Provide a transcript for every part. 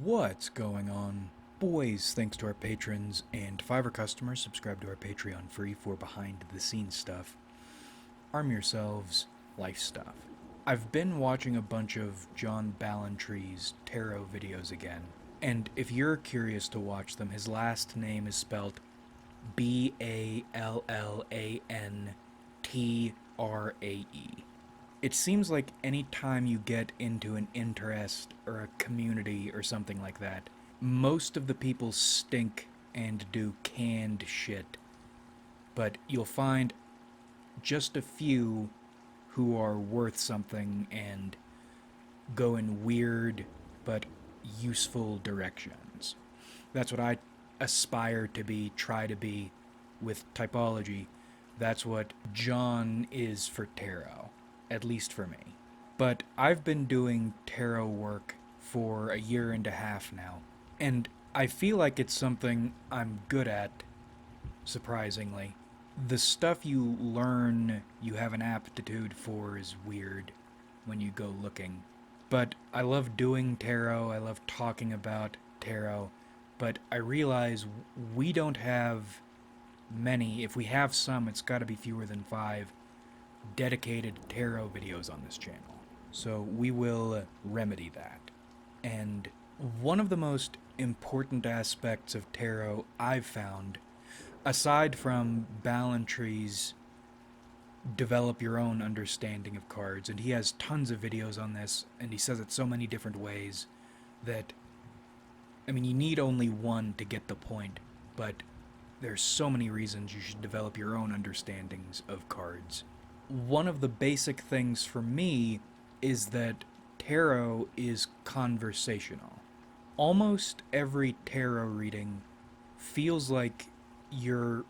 What's going on? Boys, thanks to our patrons and Fiverr customers, subscribe to our Patreon free for behind the scenes stuff. Arm yourselves, life stuff. I've been watching a bunch of John Ballantree's tarot videos again, and if you're curious to watch them, his last name is spelled Ballantrae. It seems like any time you get into an interest or a community or something like that, most of the people stink and do canned shit, but you'll find just a few who are worth something and go in weird but useful directions. That's what I aspire to be, try to be with typology. That's what John is for tarot, at least for me. But I've been doing tarot work for a year and a half now, and I feel like it's something I'm good at, surprisingly. The stuff you learn you have an aptitude for is weird when you go looking. But I love doing tarot, I love talking about tarot, but I realize we don't have many. If we have some, it's got to be fewer than 5 dedicated tarot videos on this channel. So we will remedy that. And one of the most important aspects of tarot I've found, aside from Ballantree's develop your own understanding of cards, and he has tons of videos on this, and he says it so many different ways that, I mean, you need only one to get the point, but there's so many reasons you should develop your own understandings of cards. One of the basic things for me is that tarot is conversational. Almost every tarot reading feels like you're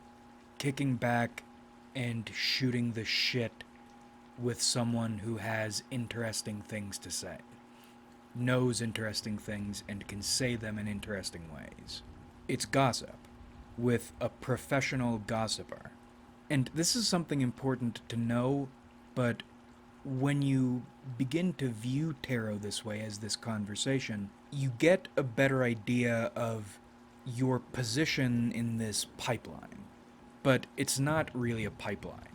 kicking back and shooting the shit with someone who has interesting things to say, knows interesting things, and can say them in interesting ways. It's gossip, with a professional gossiper. And this is something important to know, but when you begin to view tarot this way, as this conversation, you get a better idea of your position in this pipeline. But it's not really a pipeline.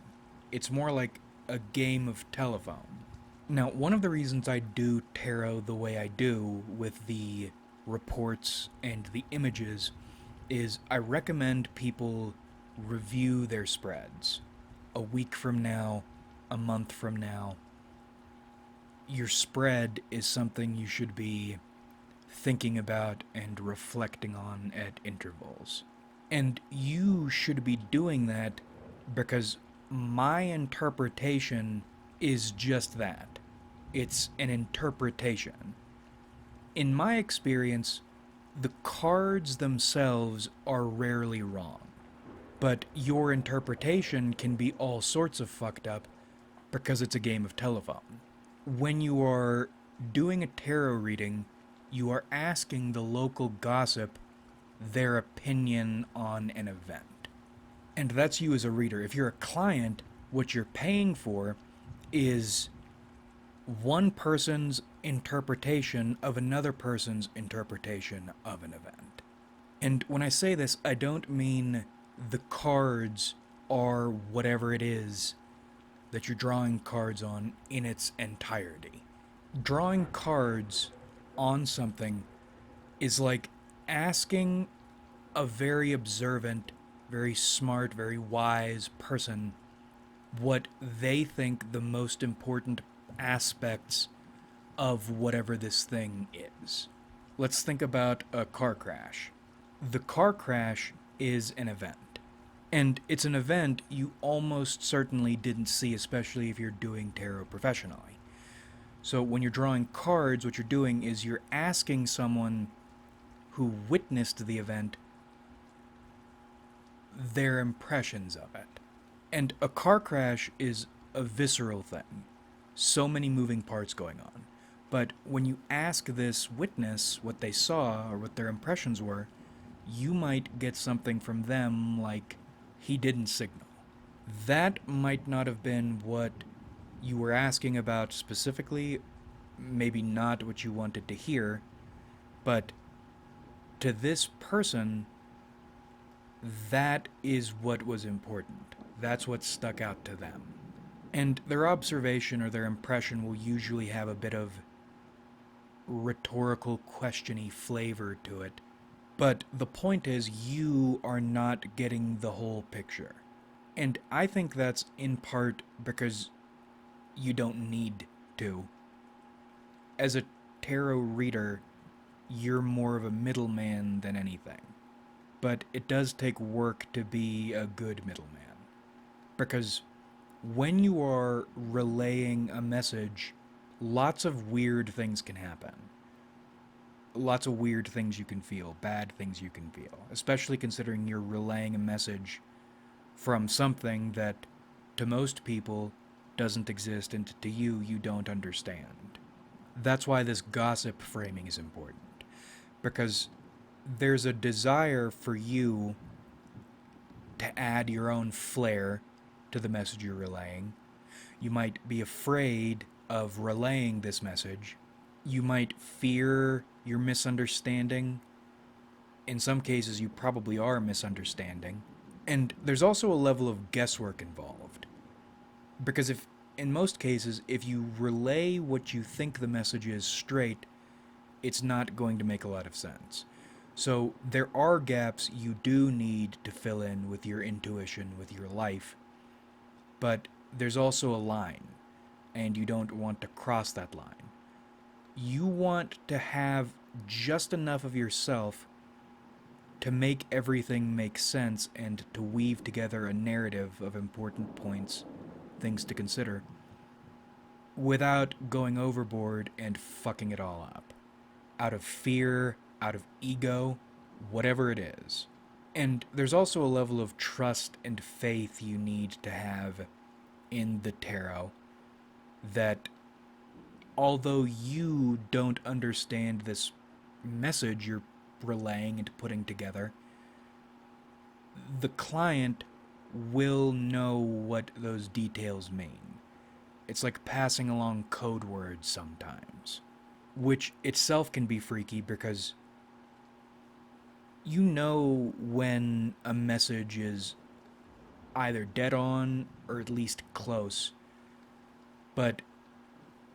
It's more like a game of telephone. Now, one of the reasons I do tarot the way I do, with the reports and the images, is I recommend people review their spreads. A week from now, a month from now, your spread is something you should be thinking about and reflecting on at intervals. And you should be doing that because my interpretation is just that. It's an interpretation. In my experience, the cards themselves are rarely wrong, but your interpretation can be all sorts of fucked up because it's a game of telephone. When you are doing a tarot reading, you are asking the local gossip their opinion on an event. And that's you as a reader. If you're a client, what you're paying for is one person's interpretation of another person's interpretation of an event. And when I say this, I don't mean the cards are whatever it is that you're drawing cards on in its entirety. Drawing cards on something is like asking a very observant, very smart, very wise person what they think the most important aspects of whatever this thing is. Let's think about a car crash. The car crash is an event. And it's an event you almost certainly didn't see, especially if you're doing tarot professionally. So when you're drawing cards, what you're doing is you're asking someone who witnessed the event their impressions of it. And a car crash is a visceral thing. So many moving parts going on. But when you ask this witness what they saw or what their impressions were, you might get something from them like, he didn't signal. That might not have been what you were asking about specifically, maybe not what you wanted to hear, but to this person, that is what was important. That's what stuck out to them. And their observation or their impression will usually have a bit of rhetorical, questiony flavor to it. But the point is, you are not getting the whole picture. And I think that's in part because you don't need to. As a tarot reader, you're more of a middleman than anything. But it does take work to be a good middleman. Because when you are relaying a message, lots of weird things can happen. Lots of weird things you can feel, bad things you can feel, especially considering you're relaying a message from something that to most people doesn't exist and to you, you don't understand. That's why this gossip framing is important. Because there's a desire for you to add your own flair to the message you're relaying. You might be afraid of relaying this message. You might fear you're misunderstanding. In some cases, you probably are misunderstanding. And there's also a level of guesswork involved. Because in most cases, if you relay what you think the message is straight, it's not going to make a lot of sense. So there are gaps you do need to fill in with your intuition, with your life. But there's also a line, and you don't want to cross that line. You want to have just enough of yourself to make everything make sense and to weave together a narrative of important points, things to consider, without going overboard and fucking it all up. Out of fear, out of ego, whatever it is. And there's also a level of trust and faith you need to have in the tarot that although you don't understand this message you're relaying and putting together, the client will know what those details mean. It's like passing along code words sometimes, which itself can be freaky because you know when a message is either dead on or at least close, but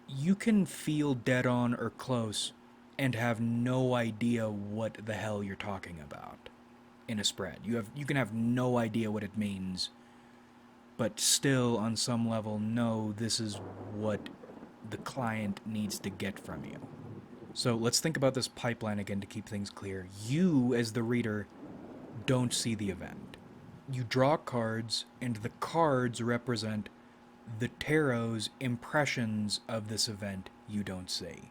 you can feel dead on or close and have no idea what the hell you're talking about in a spread. You can have no idea what it means, but still on some level know this is what the client needs to get from you. So let's think about this pipeline again to keep things clear. You, as the reader, don't see the event. You draw cards, and the cards represent the tarot's impressions of this event you don't see.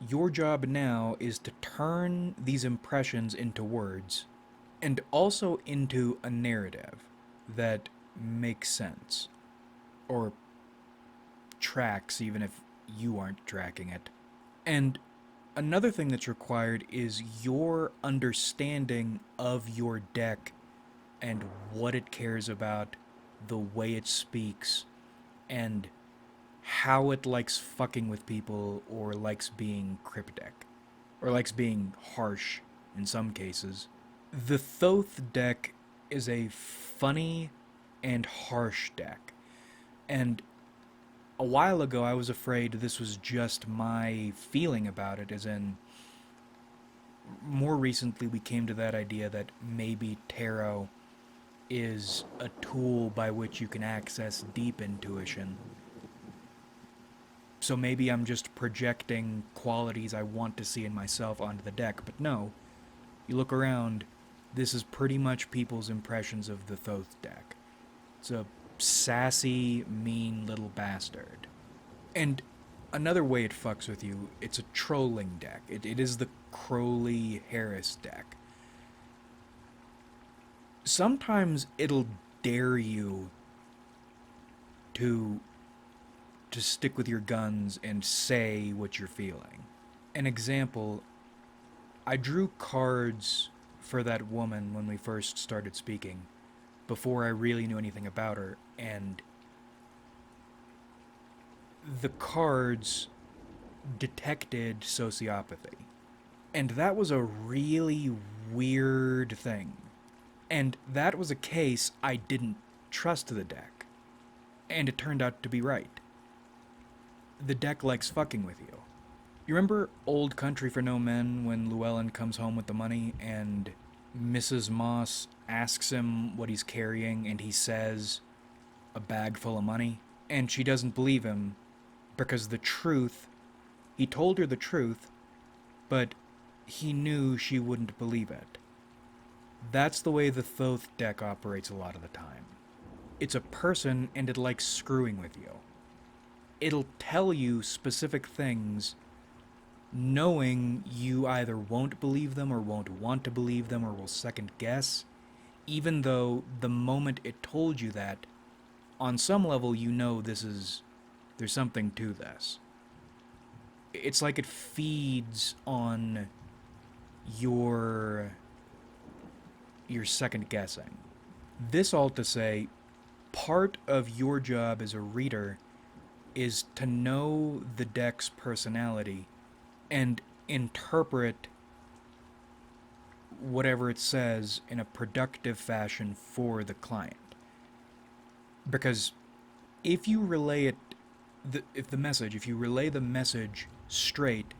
Your job now is to turn these impressions into words, and also into a narrative that makes sense, or tracks even if you aren't tracking it. And another thing that's required is your understanding of your deck and what it cares about, the way it speaks, and how it likes fucking with people or likes being cryptic, or likes being harsh in some cases. The Thoth deck is a funny and harsh deck, and a while ago I was afraid this was just my feeling about it, as in, more recently we came to that idea that maybe tarot is a tool by which you can access deep intuition. So maybe I'm just projecting qualities I want to see in myself onto the deck, but no. You look around, this is pretty much people's impressions of the Thoth deck. It's a sassy, mean little bastard. And another way it fucks with you, it's a trolling deck. It is the Crowley-Harris deck. Sometimes it'll dare you to stick with your guns and say what you're feeling. An example, I drew cards for that woman when we first started speaking, before I really knew anything about her, and the cards detected sociopathy. And that was a really weird thing. And that was a case I didn't trust the deck. And it turned out to be right. The deck likes fucking with you. You remember Old Country for No Men when Llewellyn comes home with the money and Mrs. Moss asks him what he's carrying and he says a bag full of money? And she doesn't believe him because the truth, he told her the truth, but he knew she wouldn't believe it. That's the way the Thoth deck operates a lot of the time. It's a person and it likes screwing with you. It'll tell you specific things knowing you either won't believe them or won't want to believe them or will second guess, even though the moment it told you that, on some level you know there's something to this. It's like it feeds on your second guessing. This all to say, part of your job as a reader is to know the deck's personality and interpret whatever it says in a productive fashion for the client. Because if you relay it, if you relay the message straight,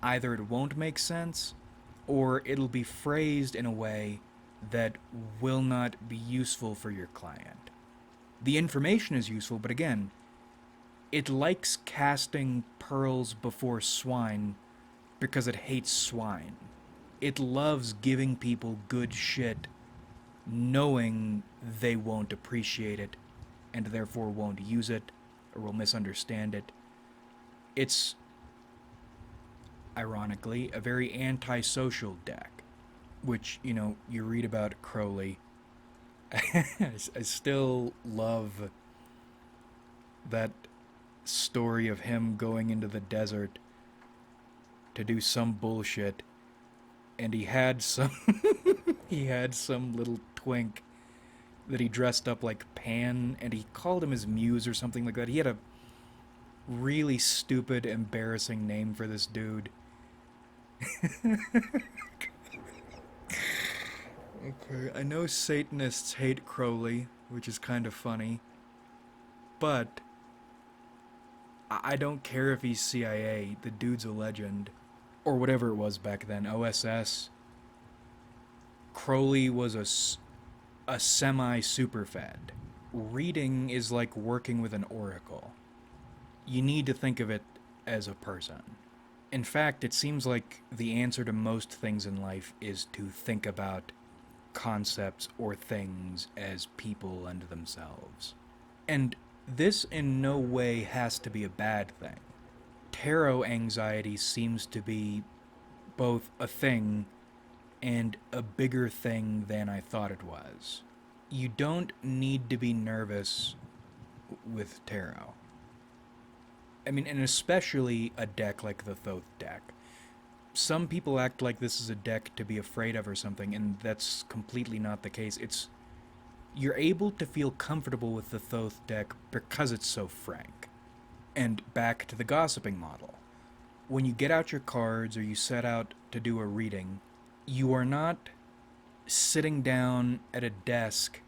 either it won't make sense or it'll be phrased in a way that will not be useful for your client. The information is useful, but again, it likes casting pearls before swine because it hates swine. It loves giving people good shit knowing they won't appreciate it and therefore won't use it or will misunderstand it. It's, ironically, a very antisocial deck, which, you read about Crowley. I still love that story of him going into the desert to do some bullshit, and he had some little twink that he dressed up like Pan, and he called him his muse or something like that. He had a really stupid, embarrassing name for this dude. Okay, I know Satanists hate Crowley, which is kind of funny, but I don't care if he's CIA. The dude's a legend. Or whatever it was back then, OSS. Crowley was a semi-superfed. Reading is like working with an oracle. You need to think of it as a person. In fact, it seems like the answer to most things in life is to think about concepts or things as people unto themselves. And this in no way has to be a bad thing. Tarot anxiety seems to be both a thing and a bigger thing than I thought it was. You don't need to be nervous with tarot. I mean, and especially a deck like the Thoth deck. Some people act like this is a deck to be afraid of or something, and that's completely not the case. You're able to feel comfortable with the Thoth deck because it's so frank. And back to the gossiping model. When you get out your cards or you set out to do a reading, you are not sitting down at a desk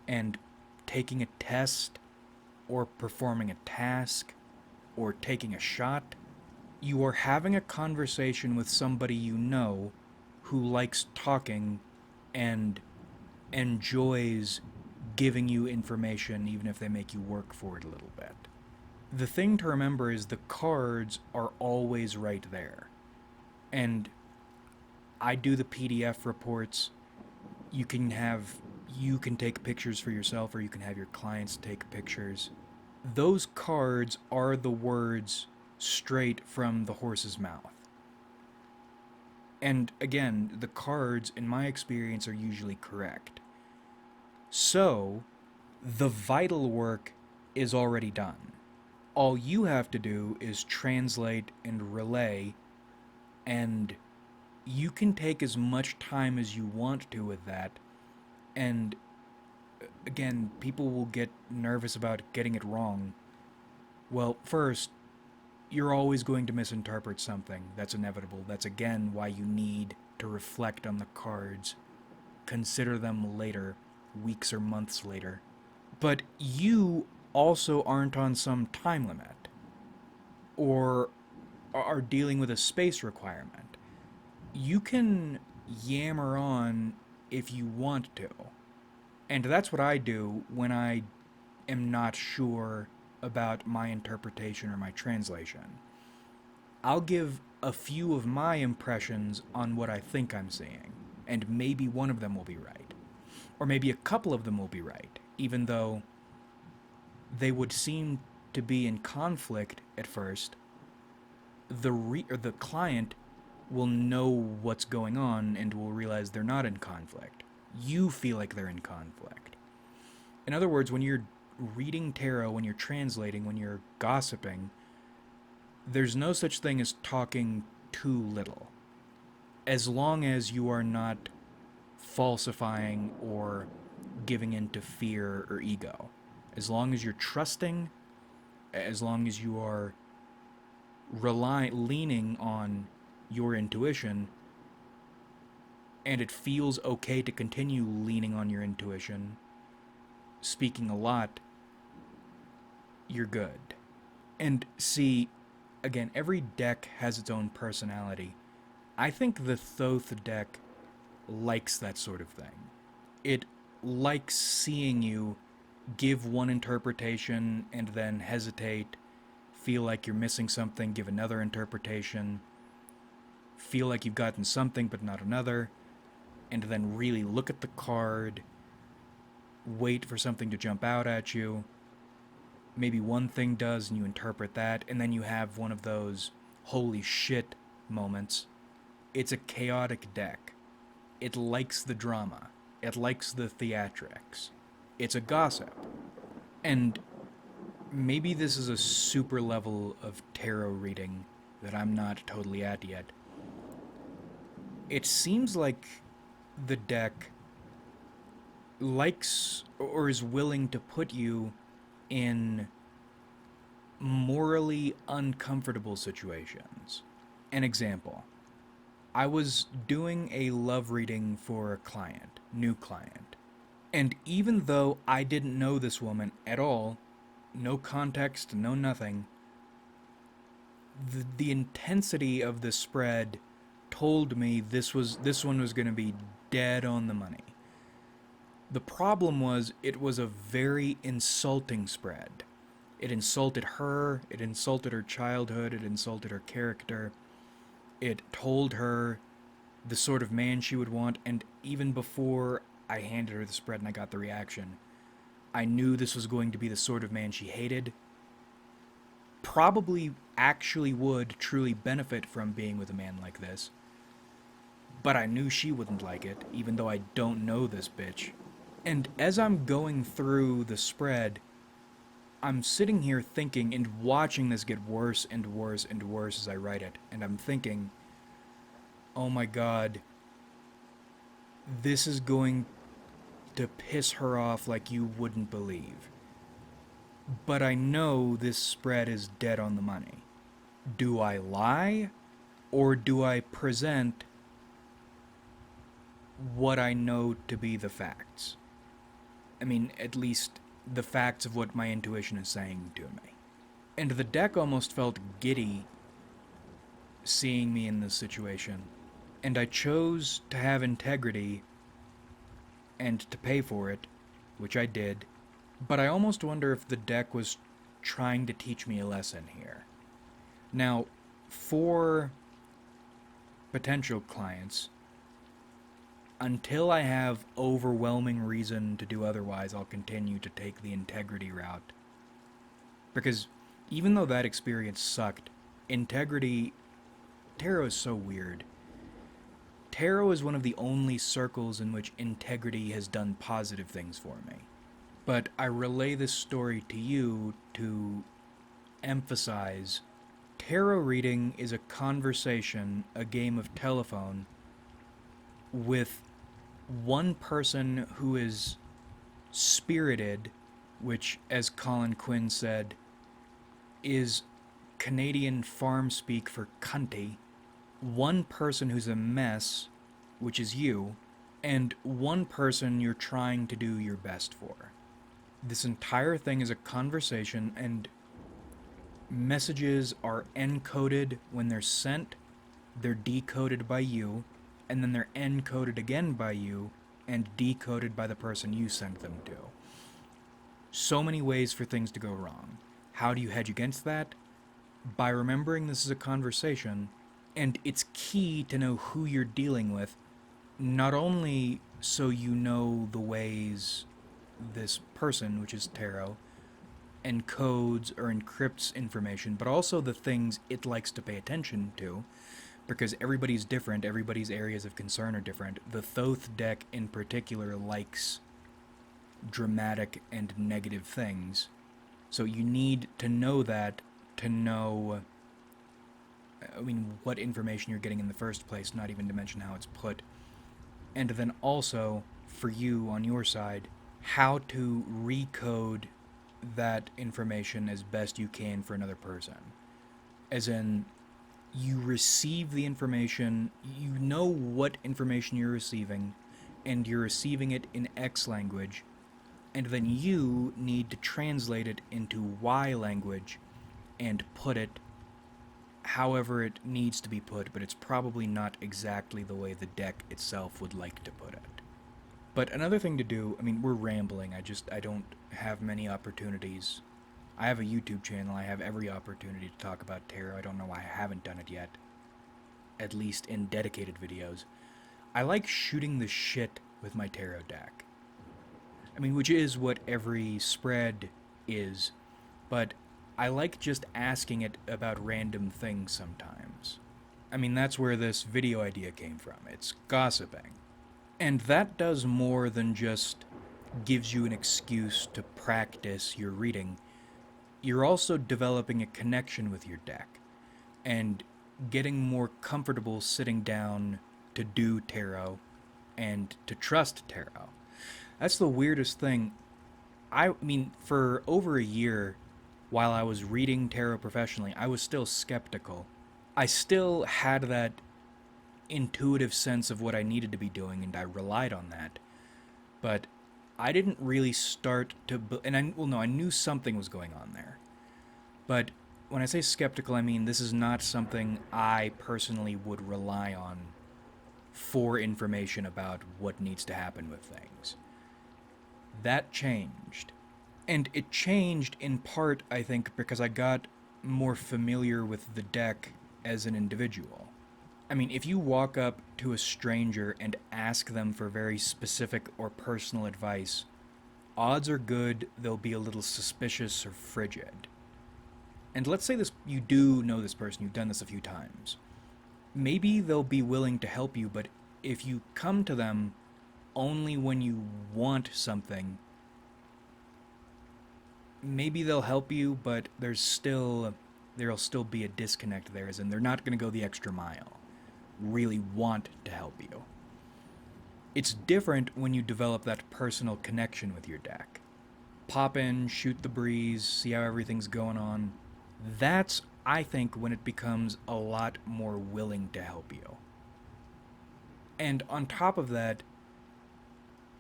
and taking a test or performing a task or taking a shot. You are having a conversation with somebody you know who likes talking and enjoys giving you information even if they make you work for it a little bit. The thing to remember is the cards are always right there. And I do the PDF reports. You can take pictures for yourself or you can have your clients take pictures. Those cards are the words straight from the horse's mouth. And again, the cards, in my experience, are usually correct. So, the vital work is already done. All you have to do is translate and relay, and you can take as much time as you want to with that. And again, people will get nervous about getting it wrong. Well, first, you're always going to misinterpret something. That's inevitable. That's again why you need to reflect on the cards, consider them later, weeks or months later. But you also aren't on some time limit or are dealing with a space requirement. You can yammer on if you want to. And that's what I do when I am not sure about my interpretation or my translation. I'll give a few of my impressions on what I think I'm seeing, and maybe one of them will be right. Or maybe a couple of them will be right, even though they would seem to be in conflict at first. The client will know what's going on and will realize they're not in conflict. You feel like they're in conflict. In other words, when you're reading tarot, when you're translating, when you're gossiping, there's no such thing as talking too little. As long as you are not falsifying or giving in to fear or ego. As long as you're trusting, as long as you are leaning on your intuition, and it feels okay to continue leaning on your intuition, speaking a lot, you're good. And see, again, every deck has its own personality. I think the Thoth deck likes that sort of thing. It likes seeing you give one interpretation and then hesitate, feel like you're missing something, give another interpretation, feel like you've gotten something but not another, and then really look at the card, wait for something to jump out at you. Maybe one thing does and you interpret that, and then you have one of those holy shit moments. It's a chaotic deck. It likes the drama. It likes the theatrics. It's a gossip. And maybe this is a super level of tarot reading that I'm not totally at yet. It seems like the deck likes or is willing to put you in morally uncomfortable situations. An example. I was doing a love reading for a client, new client. And even though I didn't know this woman at all, no context, no nothing, the intensity of the spread told me this one was going to be dead on the money. The problem was it was a very insulting spread. It insulted her, it insulted her childhood, it insulted her character. It told her the sort of man she would want, and even before I handed her the spread and I got the reaction, I knew this was going to be the sort of man she hated. Probably actually would truly benefit from being with a man like this. But I knew she wouldn't like it, even though I don't know this bitch. And as I'm going through the spread, I'm sitting here thinking and watching this get worse and worse and worse as I write it. And I'm thinking, oh my god, this is going to piss her off like you wouldn't believe. But I know this spread is dead on the money. Do I lie? Or do I present what I know to be the facts? I mean, at least the facts of what my intuition is saying to me. And the deck almost felt giddy seeing me in this situation. And I chose to have integrity and to pay for it, which I did. But I almost wonder if the deck was trying to teach me a lesson here. Now, for potential clients, until I have overwhelming reason to do otherwise, I'll continue to take the integrity route. Because even though that experience sucked, integrity... Tarot is so weird. Tarot is one of the only circles in which integrity has done positive things for me. But I relay this story to you to emphasize tarot reading is a conversation, a game of telephone, with one person who is spirited, which, as Colin Quinn said, is Canadian farm speak for cunty, one person who's a mess, which is you, and one person you're trying to do your best for. This entire thing is a conversation, and messages are encoded when they're sent, they're decoded by you, and then they're encoded again by you and decoded by the person you sent them to. So many ways for things to go wrong. How do you hedge against that? By remembering this is a conversation, and it's key to know who you're dealing with, not only so you know the ways this person, which is tarot, encodes or encrypts information, but also the things it likes to pay attention to, because everybody's different, everybody's areas of concern are different. The Thoth deck in particular likes dramatic and negative things, so you need to know that to know, what information you're getting in the first place, not even to mention how it's put. And then also, for you on your side, how to recode that information as best you can for another person. As in, you receive the information, you know what information you're receiving, and you're receiving it in X language, and then you need to translate it into Y language and put it however it needs to be put, but it's probably not exactly the way the deck itself would like to put it. But another thing to do, we're rambling, I don't have many opportunities. I have a YouTube channel, I have every opportunity to talk about tarot. I don't know why I haven't done it yet, at least in dedicated videos. I like shooting the shit with my tarot deck. Which is what every spread is, but I like just asking it about random things sometimes. That's where this video idea came from. It's gossiping. And that does more than just gives you an excuse to practice your reading. You're also developing a connection with your deck and getting more comfortable sitting down to do tarot and to trust tarot. That's the weirdest thing. For over a year, while I was reading tarot professionally, I was still skeptical. I still had that intuitive sense of what I needed to be doing, and I relied on that. But I didn't really start to... I knew something was going on there. But when I say skeptical, this is not something I personally would rely on for information about what needs to happen with things. That changed. And it changed in part, I think, because I got more familiar with the deck as an individual. If you walk up to a stranger and ask them for very specific or personal advice, odds are good they'll be a little suspicious or frigid. And let's say you do know this person, you've done this a few times. Maybe they'll be willing to help you, but if you come to them only when you want something, maybe they'll help you, but there'll still be a disconnect there, as in they're not going to go the extra mile, really want to help you. It's different when you develop that personal connection with your deck. Pop in, shoot the breeze, see how everything's going on. That's, I think, when it becomes a lot more willing to help you. And on top of that,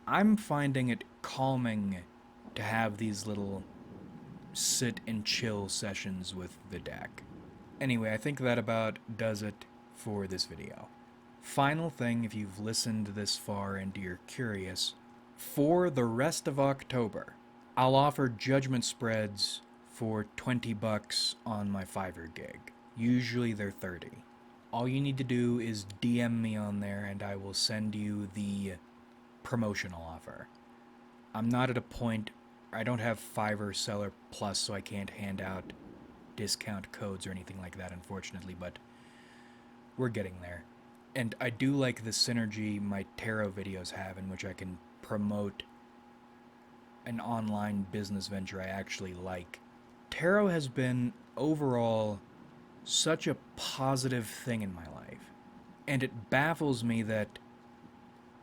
I'm finding it calming to have these little sit and chill sessions with the deck. Anyway, I think that about does it for this video. Final thing, if you've listened this far and you're curious, for the rest of October, I'll offer judgment spreads for $20 on my Fiverr gig. Usually they're $30. All you need to do is DM me on there and I will send you the promotional offer. I'm not at a point, I don't have Fiverr Seller Plus, so I can't hand out discount codes or anything like that, unfortunately, but we're getting there. And I do like the synergy my tarot videos have, in which I can promote an online business venture I actually like. Tarot has been, overall, such a positive thing in my life. And it baffles me that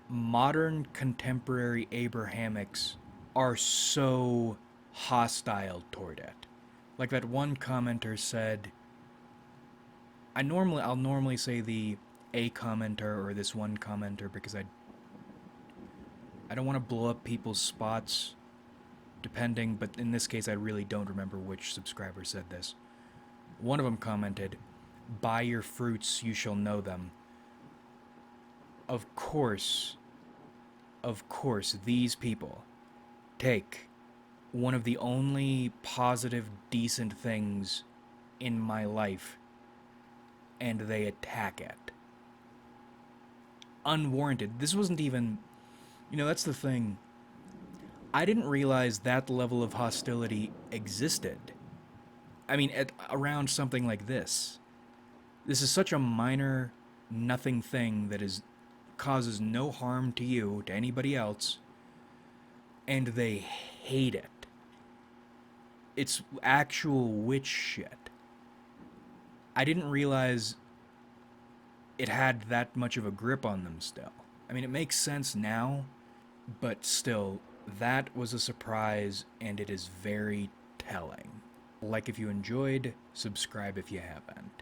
modern contemporary Abrahamics are so hostile toward it. Like that one commenter said, I'll normally say the a commenter or this one commenter because I don't want to blow up people's spots depending, but in this case I really don't remember which subscriber said this. One of them commented, "Buy your fruits, you shall know them." Of course, these people take one of the only positive, decent things in my life and they attack it. Unwarranted. This wasn't even. That's the thing. I didn't realize that level of hostility existed. I mean, around something like this. This is such a minor, nothing thing that causes no harm to you, to anybody else, and they hate it. It's actual witch shit. I didn't realize it had that much of a grip on them still. I mean, it makes sense now, but still, that was a surprise, and it is very telling. Like if you enjoyed, subscribe if you haven't.